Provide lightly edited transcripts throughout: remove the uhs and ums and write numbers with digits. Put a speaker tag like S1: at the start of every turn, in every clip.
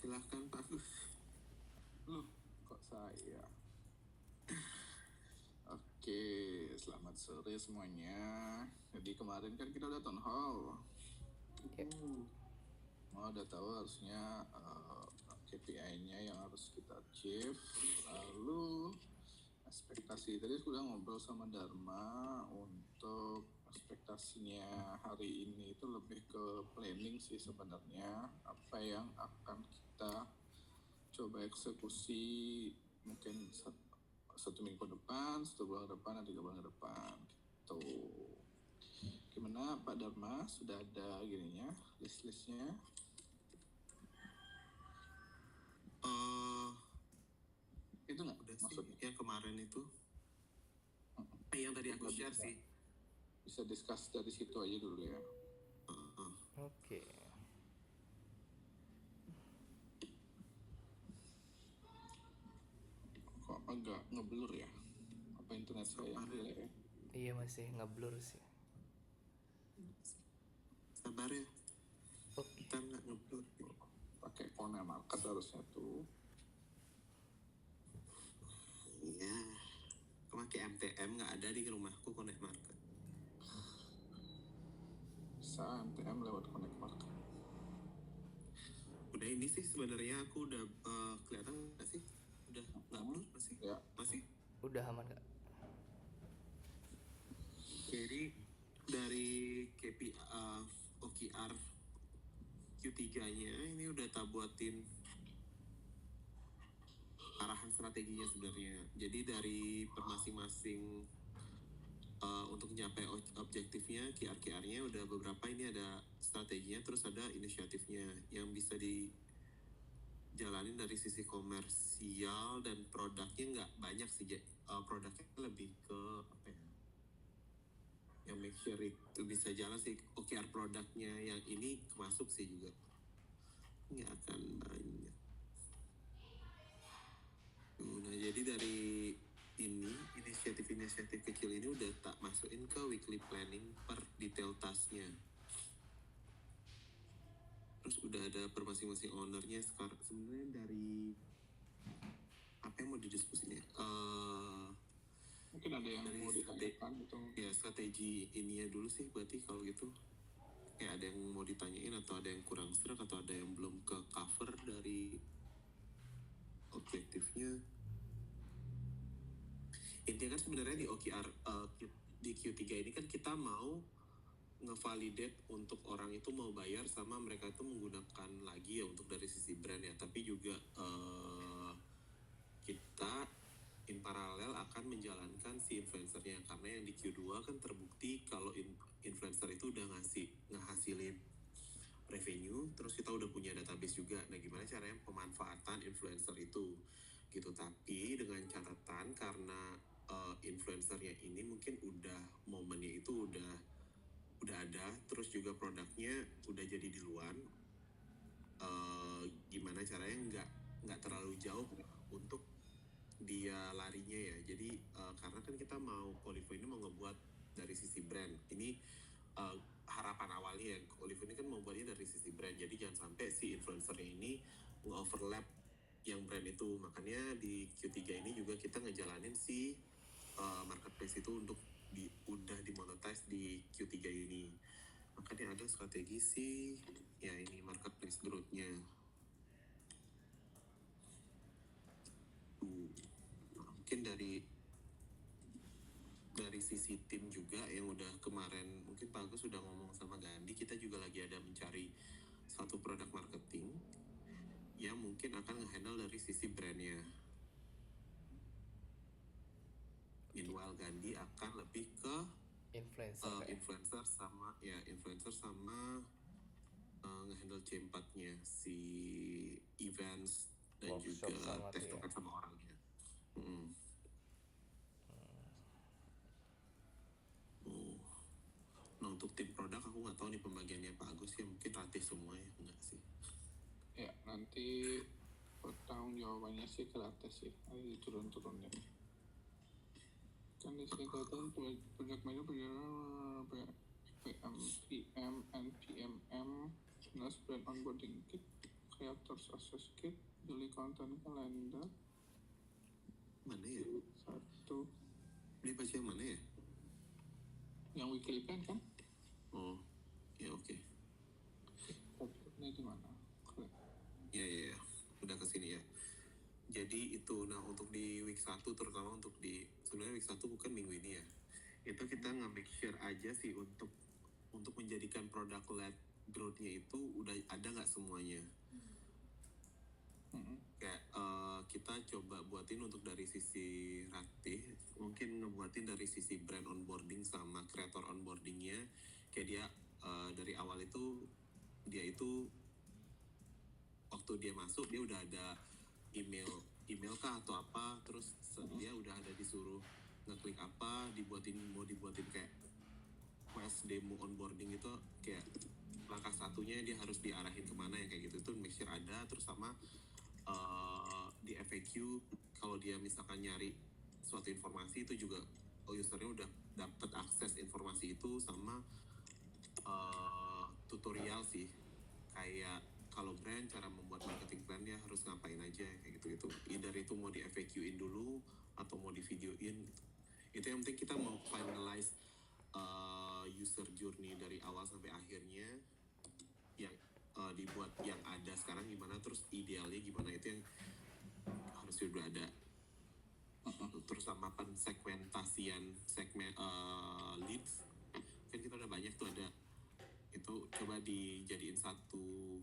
S1: silahkan Pak Agus.
S2: Loh, kok saya? Oke, selamat sore semuanya. Jadi kemarin kan kita udah town hall. Udah tahu harusnya KPI-nya yang harus kita achieve. Lalu ekspektasi tadi sudah ngobrol sama Dharma untuk ekspektasinya hari ini itu lebih ke planning sih sebenarnya, apa yang akan kita coba eksekusi mungkin satu minggu depan, 1 bulan depan, dan 3 bulan ke depan gitu. Gimana Pak Dharma, sudah ada gininya, list-listnya? Itu nggak?
S1: Udah
S2: Maksudnya
S1: sih, yang kemarin itu yang tadi aku share sih.
S2: Bisa discuss dari situ aja dulu ya.
S3: Oke.
S2: Kok agak ngeblur ya? Apa internet saya yang jelek ya?
S3: Iya masih ngeblur sih.
S1: Sabar ya,
S3: Oke.
S1: kita nggak ngeblur.
S2: Pakai phone market harusnya tuh.
S1: Iya, pakai MTM nggak ada di rumahku Connect Market.
S2: Bisa MTM lewat Connect Market.
S1: Udah ini sih sebenarnya aku udah kelihatan nggak sih? Udah nggak blur masih?
S2: Ya.
S1: Masih.
S3: Udah aman gak?
S1: Jadi dari KPI OKR Q3-nya ini udah tak buatin arahan strateginya sebenarnya. Jadi dari per masing-masing untuk mencapai objektifnya, KR-nya udah beberapa, ini ada strateginya, terus ada inisiatifnya yang bisa dijalanin dari sisi komersial, dan produknya nggak banyak sih, produknya lebih ke apa ya, yang make sure itu bisa jalan sih. OKR produknya yang ini masuk sih juga nggak akan banyak. Nah jadi dari ini inisiatif kecil ini udah tak masukin ke weekly planning per detail tasknya. Terus udah ada per masing-masing ownernya. Sekarang sebenarnya dari apa yang mau didiskusiin ya?
S2: Mungkin ada yang mau ditanyakan gitu.
S1: Ya strategi ininya dulu sih berarti kalau gitu. Kayak ada yang mau ditanyain atau ada yang kurang serak atau ada yang belum ke cover dari objektifnya. Intinya kan sebenarnya di OKR di Q3 ini kan kita mau ngevalidate untuk orang itu mau bayar sama mereka itu menggunakan lagi ya untuk dari sisi brand ya, tapi juga kita in paralel akan menjalankan si influencernya, karena yang di Q2 kan terbukti kalau influencer itu udah ngehasilin revenue, terus kita udah punya database juga. Nah gimana caranya pemanfaatan influencer itu gitu, tapi dengan catatan karena influencernya ini mungkin udah momennya itu udah ada, terus juga produknya udah jadi di luar. Gimana caranya nggak terlalu jauh untuk dia larinya ya. Jadi karena kan kita mau Olivo ini mau ngebuat dari sisi brand ini, harapan awalnya ya Olivo ini kan mau buatnya dari sisi brand, jadi jangan sampai si influencernya ini nge-overlap yang brand itu. Makanya di Q3 ini juga kita ngejalanin si marketplace itu untuk udah dimonetize di Q3 ini. Makanya ada strategi sih ya ini marketplace growth-nya. Mungkin dari sisi tim juga yang udah kemarin mungkin Pak Agus sudah ngomong sama Gandhi, kita juga lagi ada mencari satu produk marketing yang mungkin akan nge-handle dari sisi brandnya. Meanwhile Gandhi akan lebih ke influencer sama nge-handle C4-nya, si events dan workshop juga tektokan sama orangnya. Nah untuk tim produk aku nggak tahu nih pembagiannya Pak Agus ya, mungkin ratih semua ya, enggak sih?
S2: Ya nanti pertanggung jawabannya sih gratis sih, ayo turun-turun deh. Kan di sini kelihatan project manager PM, NPMM, plus brand onboarding kit. Creators Access Kit, Daily Content Calendar,
S1: Mana ya?
S2: satu.
S1: Ini baca yang mana ya?
S2: Yang weekly plan kan?
S1: Oh, ya oke.
S2: Ini di mana?
S1: Ya. Udah kesini ya. Jadi itu, nah untuk di week 1 terutama untuk sebenarnya week 1 bukan minggu ini ya. Itu kita nge-make sure aja sih untuk menjadikan produk led growth-nya itu udah ada nggak semuanya. Kayak kita coba buatin untuk dari sisi Ratih, mungkin ngebuatin dari sisi brand onboarding sama creator onboardingnya. Kayak dia dari awal itu dia itu waktu dia masuk dia udah ada email kah atau apa, terus dia udah ada disuruh ngeklik apa, mau dibuatin kayak quest demo onboarding itu, kayak langkah satunya dia harus diarahin kemana ya kayak gitu, itu make sure ada. Terus sama di FAQ kalau dia misalkan nyari suatu informasi itu juga usernya udah dapat akses informasi itu, sama tutorial sih kayak kalau brand cara membuat marketing plan-nya harus ngapain aja kayak gitu. Either itu mau di FAQ-in dulu atau mau di videoin gitu. Itu yang penting kita mau finalize user journey dari awal sampai akhirnya, yang dibuat yang ada sekarang gimana, terus idealnya gimana, itu yang harus udah ada. Terus sama segmentasian segmen leads kan kita udah banyak tuh, ada itu coba dijadiin satu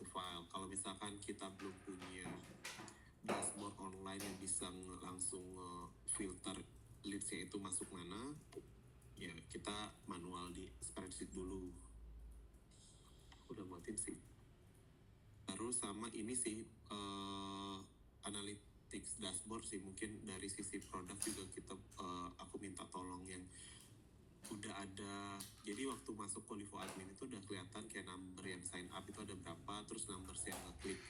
S1: file. Kalau misalkan kita belum punya dashboard online yang bisa langsung filter leads-nya itu masuk mana, ya kita manual di spreadsheet dulu. Udah buatin sih. Terus sama ini sih analytics dashboard sih, mungkin dari sisi produk juga kita aku minta tolong yang udah ada. Jadi waktu masuk Qualivo admin itu udah kelihatan kayak number yang sign up itu ada berapa, terus number yang ngeklik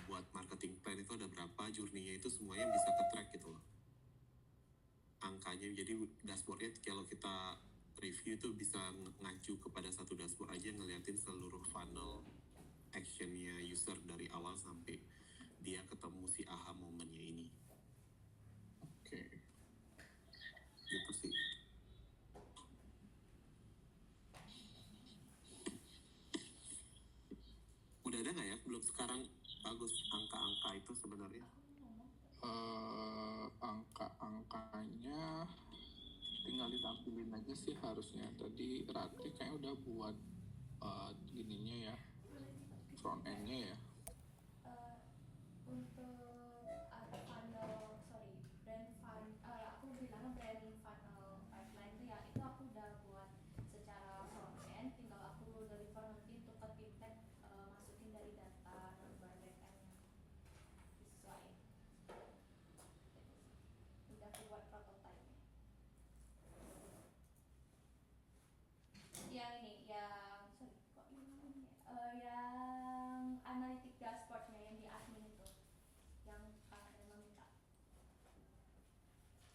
S1: buat marketing plan itu ada berapa, journey-nya itu semuanya bisa ke-track gitu loh angkanya. Jadi dashboardnya kalau kita review itu bisa ngacu kepada satu dashboard aja, ngeliatin seluruh funnel actionnya user dari awal sampai dia ketemu si aha momennya ini.
S2: Oke.
S1: Gitu sih. Udah ada nggak ya? Belum sekarang bagus angka-angka itu sebenarnya.
S2: Angka-angkanya tinggal ditampilin aja sih harusnya. Tadi Ratih kayaknya udah buat ininya ya, front end-nya ya.
S4: Untuk funnel, brand fun, aku bilang brand funnel pipeline itu ya, itu aku udah buat secara front end, tinggal aku deliver nanti untuk ke tim tech, masukin dari data number back end-nya disesuaiin. Udah aku buat prototype-nya. Yang ini, yang analytic dashboard-nya yang di admin itu, yang kakak memang minta.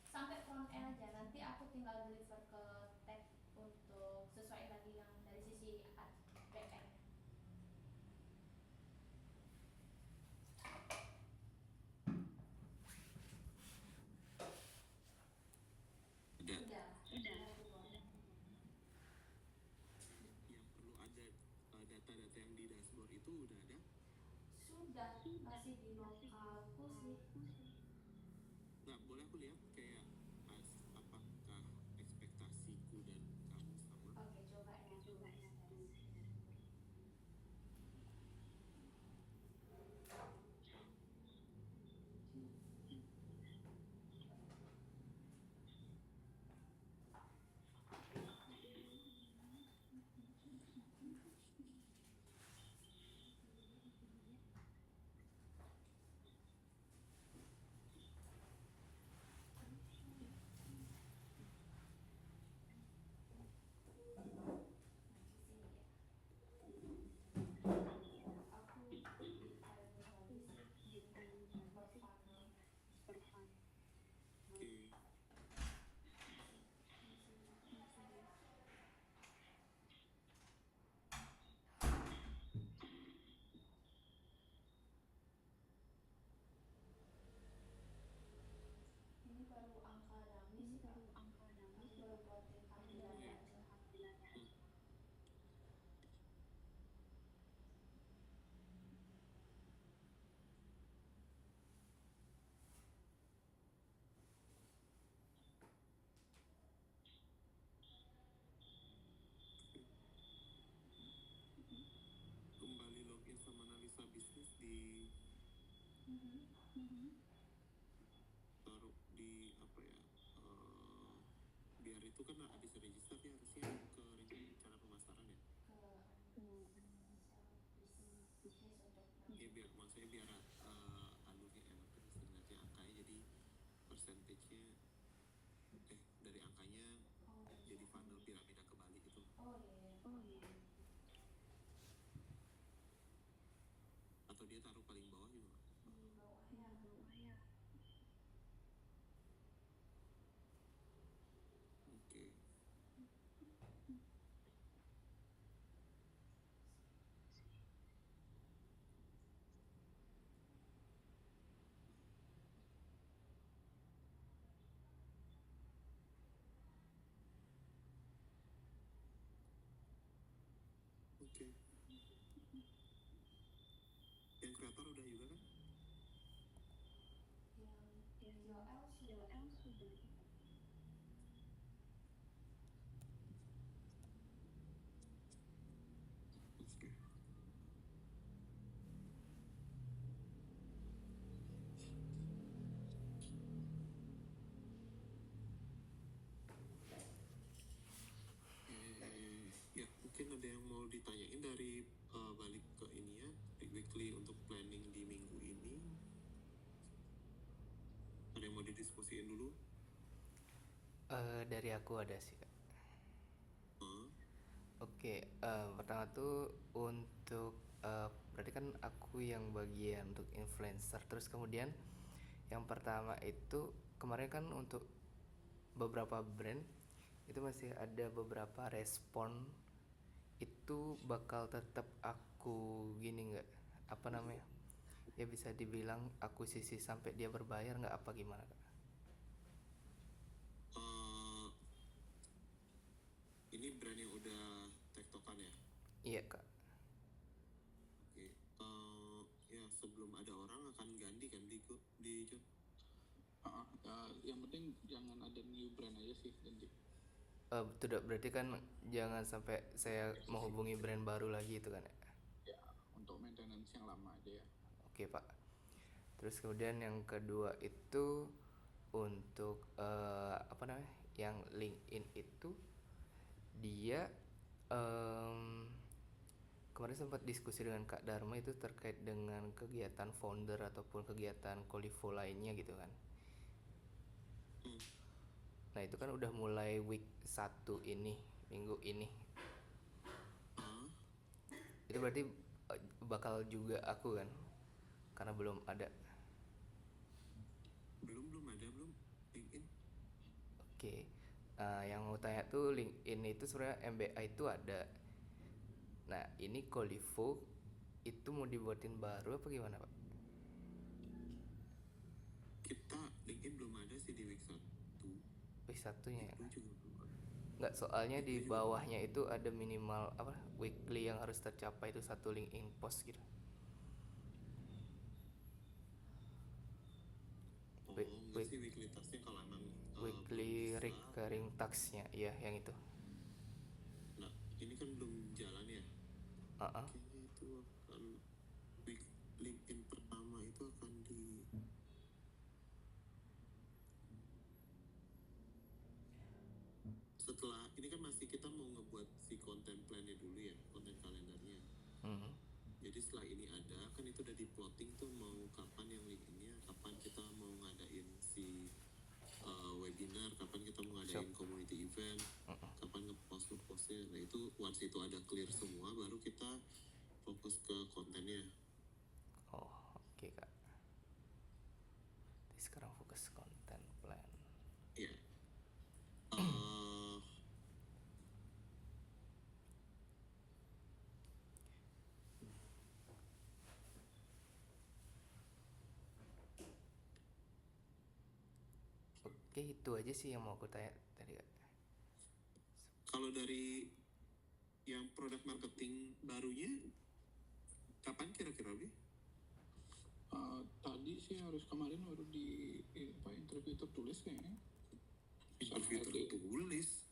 S4: Sampai front end aja, nanti aku tinggal deliver ke tech untuk sesuai lagi yang dari sisi back end.
S1: Udah.
S4: Udah.
S1: Yang perlu ada data-data yang di dashboard itu udah ada?
S4: Sudah, masih di lokalku sih.
S1: Nggak, boleh aku lihat kayak apakah ekspektasiku dan kamu sama?
S4: Oke, coba ya.
S1: pulsa bisnis di taruh di apa ya, biar itu kan habis register dia harusnya ke rencana pemasaran ya. Ya biar maksudnya biar alurnya enak terus ngeliatnya angkanya jadi persentasenya dari angkanya jadi funnel piramida kebalik gitu. Atau dia taruh paling bawah juga. Oke. Oke. Yang kreator udah juga kan?
S4: Yang sudah.
S1: Oke. Ya mungkin ada yang mau ditanyain dari balik ke ini ya, di weekly untuk planning di minggu ini. Ada yang mau didiskusiin dulu?
S3: Dari aku ada sih Kak. Oke, pertama tuh untuk berarti kan aku yang bagian untuk influencer. Terus kemudian yang pertama itu kemarin kan untuk beberapa brand itu masih ada beberapa respon, itu bakal tetap aku gini nggak, apa namanya ya, bisa dibilang akuisisi sampai dia berbayar nggak, apa gimana Kak?
S1: Ini brand yang udah tektokan ya?
S3: Iya Kak.
S1: Oke. Ya sebelum ada orang akan ganti kan di John?
S2: Yang penting jangan ada new brand aja sih ganti.
S3: Betul, berarti kan jangan sampai saya menghubungi brand baru lagi itu kan ya?
S2: Ya, untuk maintenance yang lama aja ya.
S3: Oke Pak. Terus kemudian yang kedua itu untuk apa namanya, yang LinkedIn itu dia kemarin sempat diskusi dengan Kak Dharma itu terkait dengan kegiatan founder ataupun kegiatan Kolivo lainnya gitu kan. Nah itu kan udah mulai week 1 ini, minggu ini. Itu berarti bakal juga aku kan, karena belum ada.
S1: Belum ada LinkedIn.
S3: Oke. Yang mau tanya tuh LinkedIn itu sebenarnya MBA itu ada. Nah ini Kolivo itu mau dibuatin baru apa gimana Pak?
S1: Kita LinkedIn belum ada sih di week 1.
S3: Week 1-nya ya?
S1: Itu juga belum ada.
S3: Nggak, soalnya di bawahnya itu ada minimal apa, weekly yang harus tercapai itu 1 LinkedIn post gitu.
S1: Enggak sih weekly task-nya kalau emang
S3: Weekly
S1: belum bisa.
S3: recurring task-nya, iya yang itu.
S1: Nah ini kan belum jalan ya. Kayaknya itu akan week LinkedIn pertama itu akan di setelah ini kan masih kita mau ngebuat si konten plan-nya dulu ya, konten kalendernya. Jadi setelah ini ada kan itu udah di plotting tuh mau kapan yang LinkedIn-nya, kapan kita mau ngadain si webinar, kapan kita mau ngadain community event, kapan nge-postnya. Nah itu once itu ada clear semua baru kita fokus ke kontennya.
S3: Oh oke Kak. Jadi sekarang fokus konten plan.
S1: Iya.
S3: Oke, itu aja sih yang mau aku tanya tadi Kak.
S1: Kalau dari yang produk marketing barunya kapan kira-kira Bi?
S2: Tadi sih harus kemarin baru di interview tertulis kayaknya.
S1: Interview tertulis?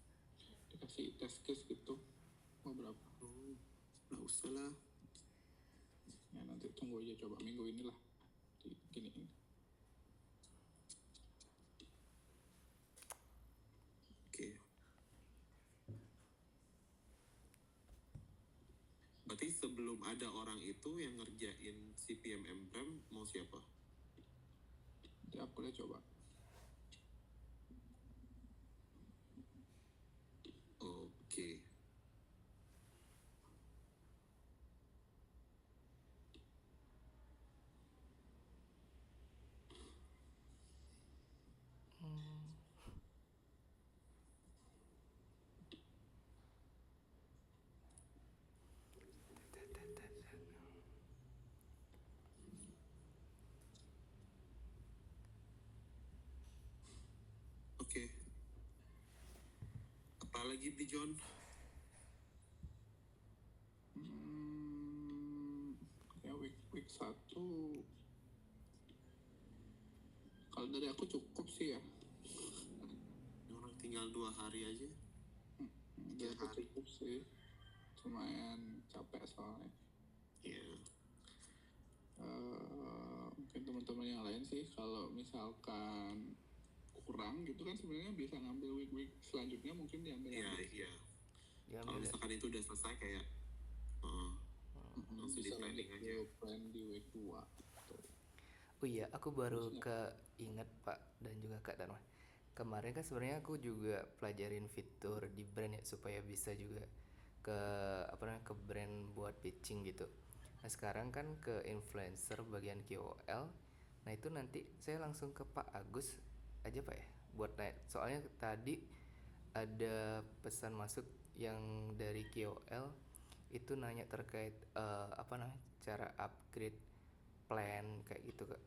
S2: Dikasih test case gitu beberapa.
S1: Nggak usah lah.
S2: Ya nanti nanti tunggu aja coba minggu inilah diginiin.
S1: Oke. Berarti sebelum ada orang itu yang ngerjain si PMM mau siapa?
S2: Nanti aku lihat coba.
S1: Oke. Oke. Apalagi di John?
S2: Ya week 1 kalau dari aku cukup sih ya.
S1: Orang tinggal 2 hari aja.
S2: Dari aku
S1: hari.
S2: cukup sih. Lumayan capek soalnya.
S1: Iya.
S2: Mungkin teman-teman yang lain sih kalau misalkan kurang gitu kan sebenarnya bisa ngambil week selanjutnya mungkin diambil.
S1: Iya.
S3: Diambil
S1: Kalau
S3: ya.
S1: misalkan itu udah selesai kayak langsung di
S2: Bisa
S1: planning aja.
S2: plan di week 2 gitu.
S3: Oh iya, aku baru keinget Pak dan juga Kak Dharma. Kemarin kan sebenarnya aku juga pelajarin fitur di brand ya supaya bisa juga ke ke brand buat pitching gitu. Nah sekarang kan ke influencer bagian KOL. Nah itu nanti saya langsung ke Pak Agus aja Pak ya buat naik. Soalnya tadi ada pesan masuk yang dari KOL itu nanya terkait cara upgrade plan kayak gitu Kak.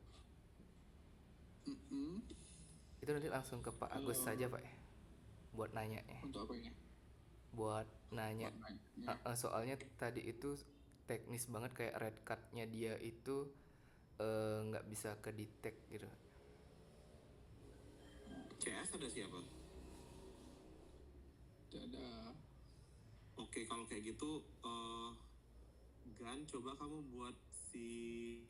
S3: Itu nanti langsung ke Pak Agus saja Pak ya buat nanya ya.
S2: Untuk apanya?
S3: Buat nanya. Soalnya tadi itu teknis banget kayak red card-nya dia itu nggak bisa ke detect gitu.
S1: CS ada siapa?
S2: Tidak ada.
S1: Oke, kalau kayak gitu Gan, coba kamu buat si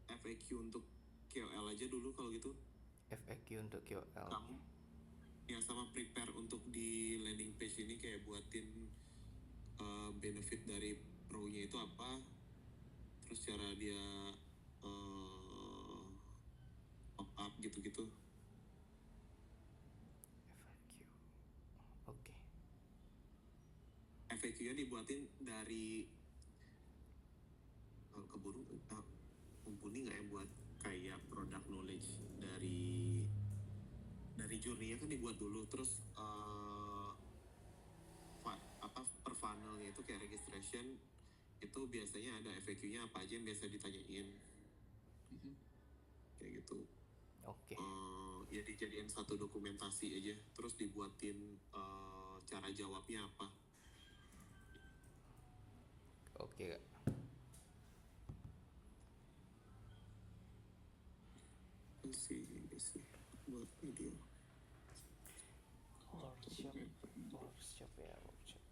S1: FAQ untuk KOL aja dulu kalau gitu.
S3: FAQ untuk KOL.
S1: Kamu ya sama prepare untuk di landing page ini kayak buatin benefit dari pro-nya itu apa, terus cara dia pop up gitu-gitu.
S3: FAQ. Oke.
S1: FAQ-nya dibuatin dari keburu mumpuni nggak ya buat kayak product knowledge dari journey-nya kan dibuat dulu, terus per funnelnya itu kayak registration itu biasanya ada FAQ-nya apa aja yang biasa ditanyain kayak gitu.
S3: Oke.
S1: Ya dijadiin satu dokumentasi aja, terus dibuatin cara jawabnya apa.
S3: Oke Kak.
S1: sih buat video
S3: Workshop ya workshop.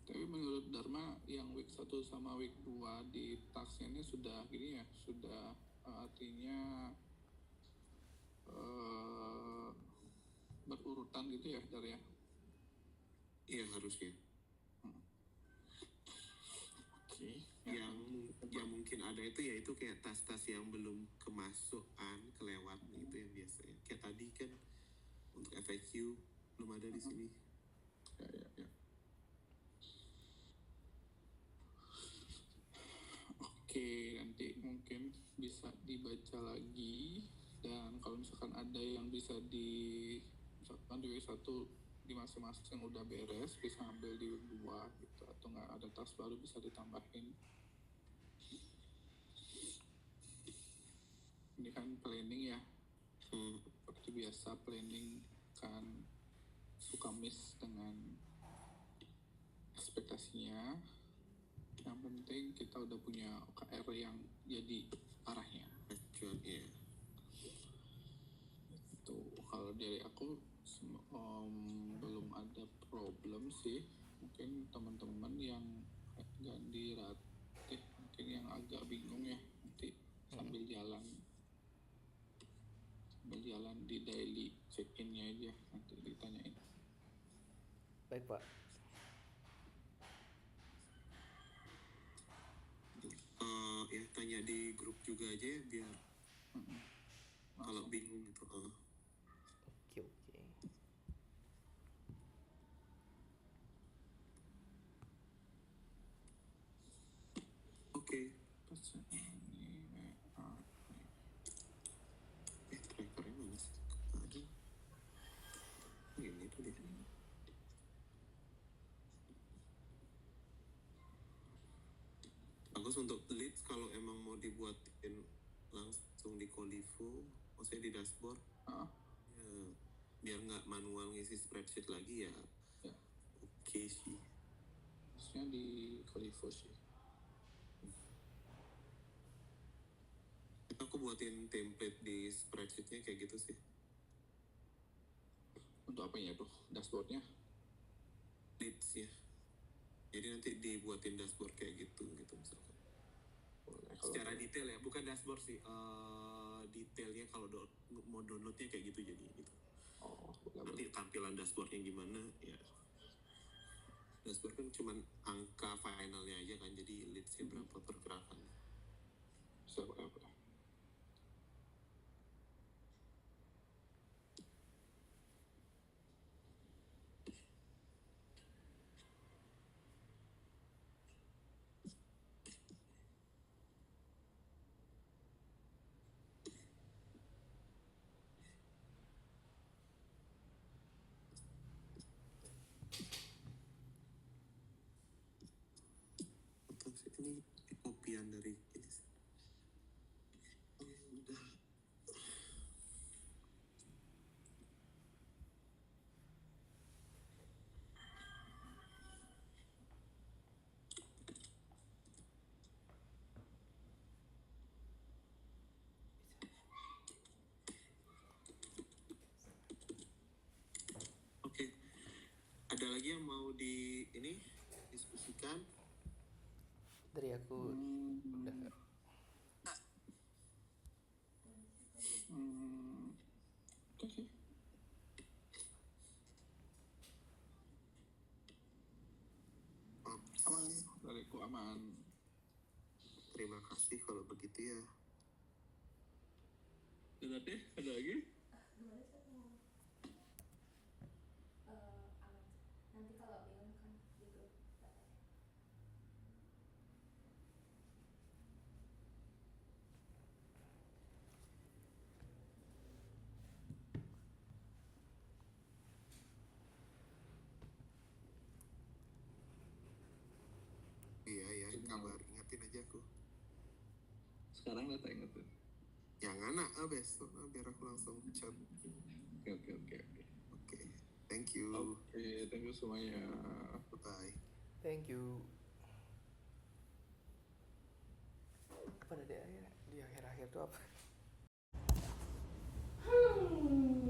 S2: Tapi menurut Dharma yang week 1 sama week 2 di task ini sudah gini ya, sudah artinya berurutan gitu ya dari ya?
S1: Iya harusnya.
S2: Oke.
S1: Yang mungkin ada itu ya itu kayak tas-tas yang belum kemasukan kelewat itu yang biasanya kayak tadi kan untuk FAQ belum ada di sini.
S2: Ya. Oke, nanti mungkin bisa dibaca lagi, dan kalau misalkan ada yang bisa misalkan di week 1 di masing-masing udah beres bisa ambil di week 2 gitu, atau nggak ada tas baru bisa ditambahin. Ini kan planning ya, seperti biasa planning kan suka miss dengan ekspektasinya. Yang penting kita udah punya OKR yang jadi arahnya.
S1: acuan ya.
S2: Itu kalau dari aku belum ada problem sih. Mungkin teman-teman yang nggak dilatih mungkin yang agak bingung ya, nanti sambil jalan di daily check-in-nya aja nanti ditanyain.
S3: Baik Pak.
S1: Ya tanya di grup juga aja ya biar kalau bingung gitu.
S3: Oke oke.
S1: Oke.
S2: Pesan ini
S1: Trackernya mana sih? Ada. Ini tuh dia. Bagus untuk leads kalau emang mau dibuatin langsung di Colivo, maksudnya di dashboard,
S2: ah,
S1: ya, biar nggak manual ngisi spreadsheet lagi ya.
S2: ya
S1: Oke sih.
S2: harusnya di Colivo sih.
S1: Aku buatin template di spreadsheetnya kayak gitu sih.
S2: Untuk apanya tuh dashboardnya?
S1: Leads ya. Jadi nanti dibuatin dashboard kayak gitu misalkan.
S2: Boleh, kalau
S1: Secara detail ya, bukan dashboard sih. Detailnya kalau mau downloadnya kayak gitu jadi gitu.
S2: boleh.
S1: Nanti tampilan dashboardnya gimana ya. Dashboard kan cuman angka finalnya aja kan, jadi leadsnya berapa pergerakan.
S2: Bisa berapa?
S1: Atau ini kopian dari ini sih. Udah. Oke. Ada lagi yang mau diskusikan?
S3: Dari aku udah.
S2: Oke sih. Aman, dariku aman.
S1: Terima kasih kalau begitu ya.
S2: Udah deh, ada lagi?
S4: Gimana sih mau aman. Nanti kalau bingung kan di grup katanya.
S1: Iya, kabar, ingetin aja aku.
S2: Sekarang udah tak ingetin.
S1: Yang anak besok biar aku langsung chat.
S2: Oke.
S1: Thank you.
S2: Oke, thank you semuanya.
S1: Bye.
S3: Thank you. Apa ada di akhir-akhir tuh apa?